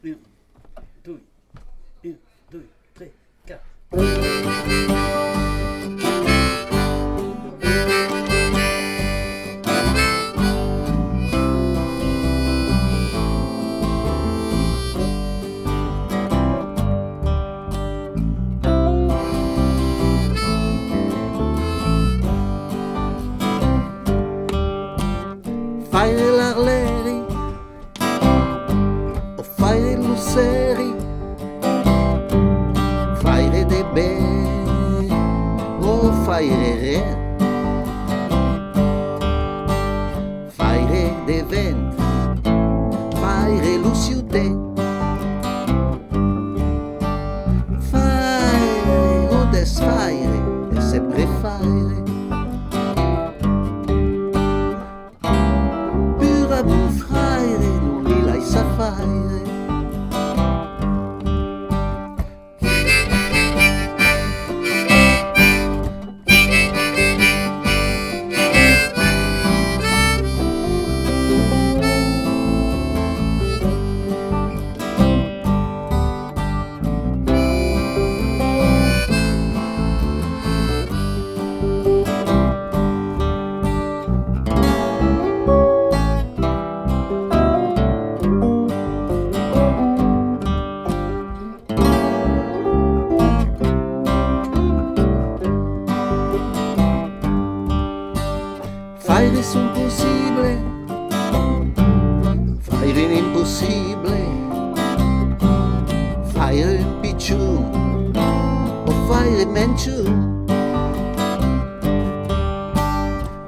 1, 2, 1, 2, 3, 4. Faire l'arleri o fare lusseri, fare de be o fare re, fare de vent, fare luciute, fare o desfaire e sempre fare. Mon frère, non li laissa fare. Fare son possible, fare l'impossibile, fare un picciun o fare menciun,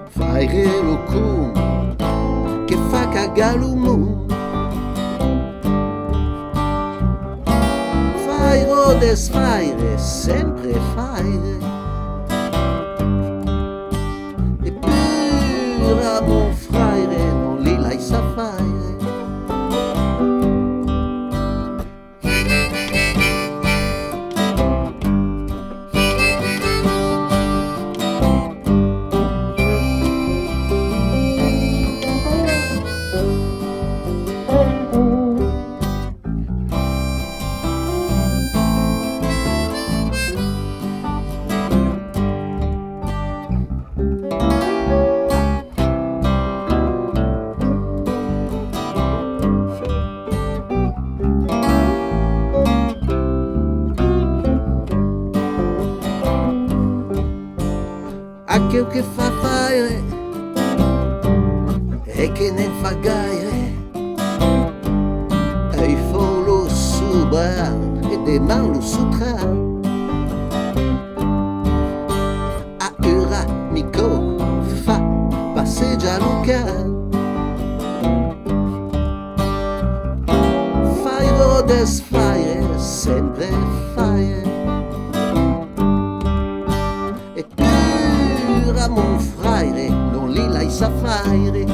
fare lo cum che fa cagare l'umun, fare o desfare, sempre fare. Mon frère, non li laissa fare. Quel che fa fare e che ne fa gaire, e il faut lo subra e demain lo sutra. A Nico fa passeggia Luca, fare o desfare, sempre fare. Mon frère, non li laissa fare.